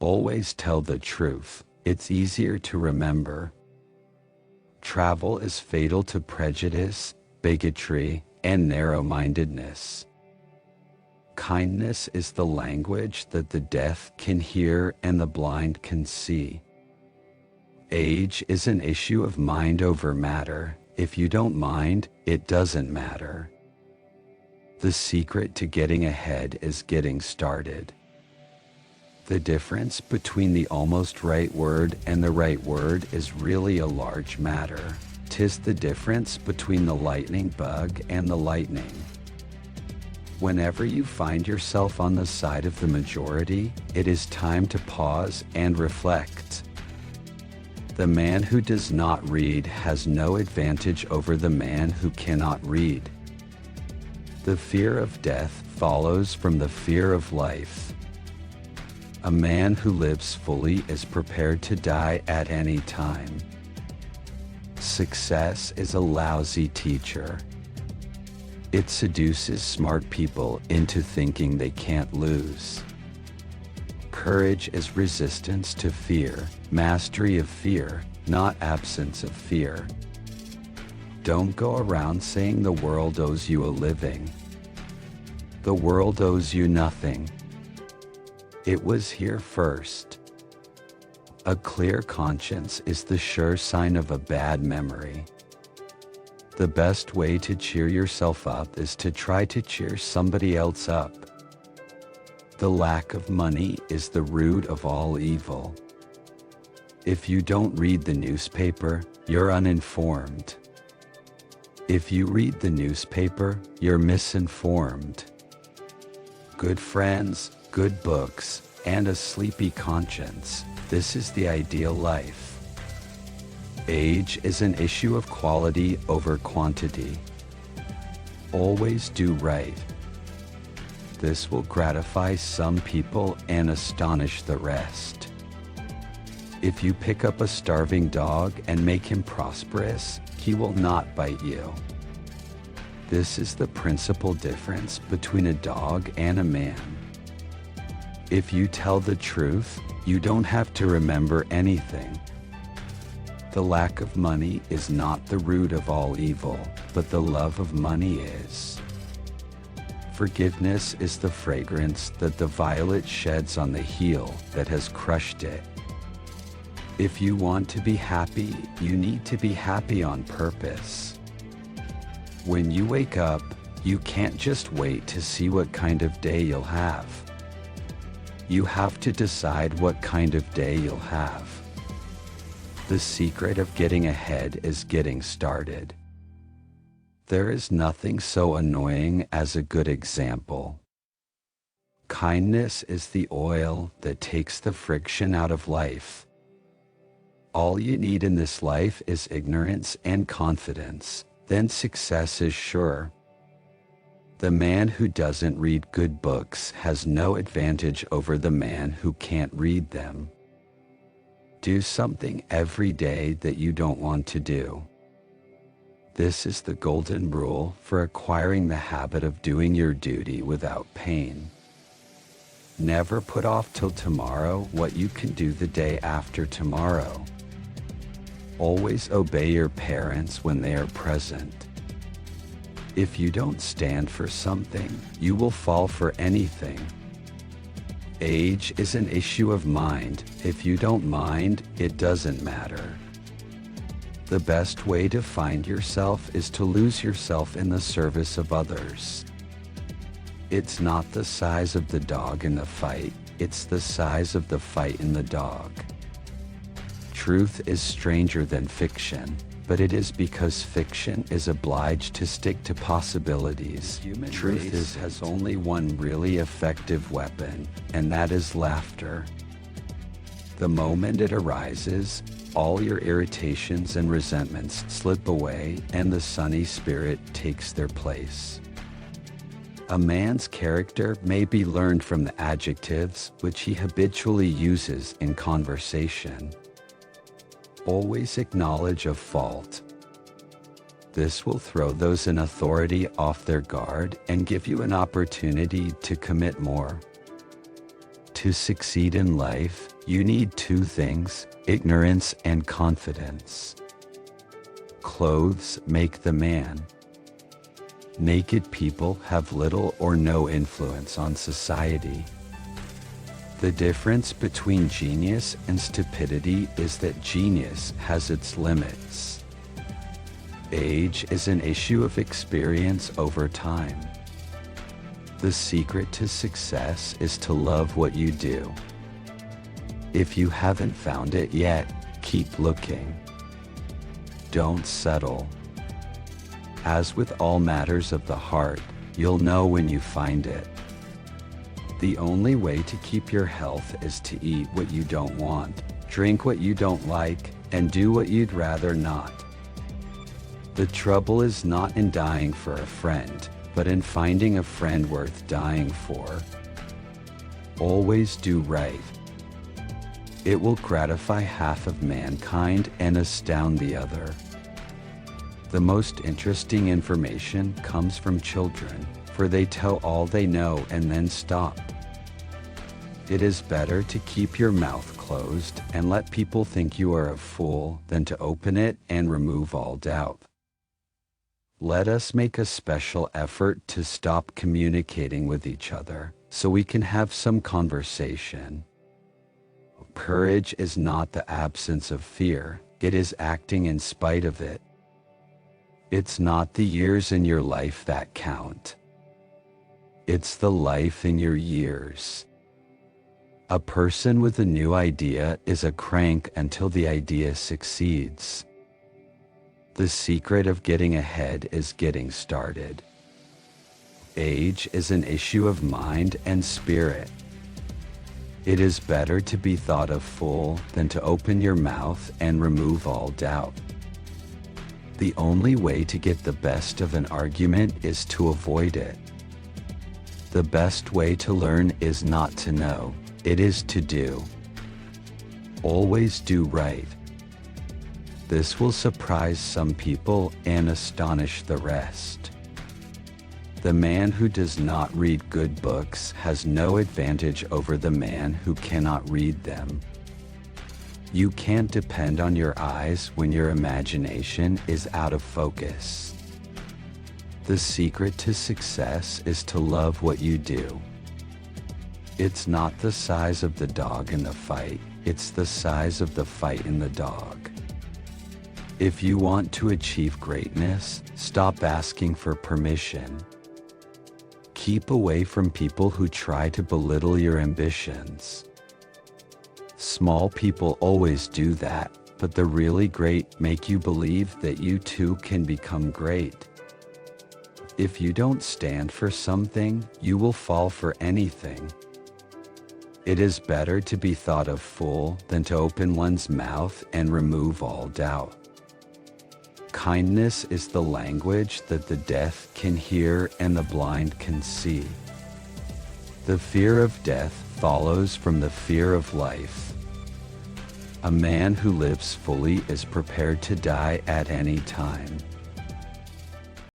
Always tell the truth, it's easier to remember. Travel is fatal to prejudice, bigotry, and narrow-mindedness. Kindness is the language that the deaf can hear and the blind can see. Age is an issue of mind over matter. If you don't mind, it doesn't matter. The secret to getting ahead is getting started. The difference between the almost right word and the right word is really a large matter. 'Tis the difference between the lightning bug and the lightning. Whenever you find yourself on the side of the majority, it is time to pause and reflect. The man who does not read has no advantage over the man who cannot read. The fear of death follows from the fear of life. A man who lives fully is prepared to die at any time. Success is a lousy teacher. It seduces smart people into thinking they can't lose. Courage is resistance to fear, mastery of fear, not absence of fear. Don't go around saying the world owes you a living. The world owes you nothing. It was here first. A clear conscience is the sure sign of a bad memory. The best way to cheer yourself up is to try to cheer somebody else up. The lack of money is the root of all evil. If you don't read the newspaper, you're uninformed. If you read the newspaper, you're misinformed. Good friends, good books, and a sleepy conscience. This is the ideal life. Age is an issue of quality over quantity. Always do right. This will gratify some people and astonish the rest. If you pick up a starving dog and make him prosperous, he will not bite you. This is the principal difference between a dog and a man. If you tell the truth, you don't have to remember anything. The lack of money is not the root of all evil, but the love of money is. Forgiveness is the fragrance that the violet sheds on the heel that has crushed it. If you want to be happy, you need to be happy on purpose. When you wake up, you can't just wait to see what kind of day you'll have. You have to decide what kind of day you'll have. The secret of getting ahead is getting started. There is nothing so annoying as a good example. Kindness is the oil that takes the friction out of life. All you need in this life is ignorance and confidence, then success is sure. The man who doesn't read good books has no advantage over the man who can't read them. Do something every day that you don't want to do. This is the golden rule for acquiring the habit of doing your duty without pain. Never put off till tomorrow what you can do the day after tomorrow. Always obey your parents when they are present. If you don't stand for something, you will fall for anything. Age is an issue of mind. If you don't mind, it doesn't matter. The best way to find yourself is to lose yourself in the service of others. It's not the size of the dog in the fight, it's the size of the fight in the dog. Truth is stranger than fiction, but it is because fiction is obliged to stick to possibilities. Truth has only one really effective weapon, and that is laughter. The moment it arises, all your irritations and resentments slip away and the sunny spirit takes their place. A man's character may be learned from the adjectives which he habitually uses in conversation. Always acknowledge a fault. This will throw those in authority off their guard and give you an opportunity to commit more. To succeed in life, you need two things: ignorance and confidence. Clothes make the man. Naked people have little or no influence on society. The difference between genius and stupidity is that genius has its limits. Age is an issue of experience over time. The secret to success is to love what you do. If you haven't found it yet, keep looking. Don't settle. As with all matters of the heart, you'll know when you find it. The only way to keep your health is to eat what you don't want, drink what you don't like, and do what you'd rather not. The trouble is not in dying for a friend, but in finding a friend worth dying for. Always do right. It will gratify half of mankind and astound the other. The most interesting information comes from children, for they tell all they know and then stop. It is better to keep your mouth closed and let people think you are a fool than to open it and remove all doubt. Let us make a special effort to stop communicating with each other, so we can have some conversation. Courage is not the absence of fear, it is acting in spite of it. It's not the years in your life that count. It's the life in your years. A person with a new idea is a crank until the idea succeeds. The secret of getting ahead is getting started. Age is an issue of mind and spirit. It is better to be thought a fool than to open your mouth and remove all doubt. The only way to get the best of an argument is to avoid it. The best way to learn is not to know, it is to do. Always do right. This will surprise some people and astonish the rest. The man who does not read good books has no advantage over the man who cannot read them. You can't depend on your eyes when your imagination is out of focus. The secret to success is to love what you do. It's not the size of the dog in the fight, it's the size of the fight in the dog. If you want to achieve greatness, stop asking for permission. Keep away from people who try to belittle your ambitions. Small people always do that, but the really great make you believe that you too can become great. If you don't stand for something, you will fall for anything. It is better to be thought a fool than to open one's mouth and remove all doubt. Kindness is the language that the deaf can hear and the blind can see. The fear of death follows from the fear of life. A man who lives fully is prepared to die at any time.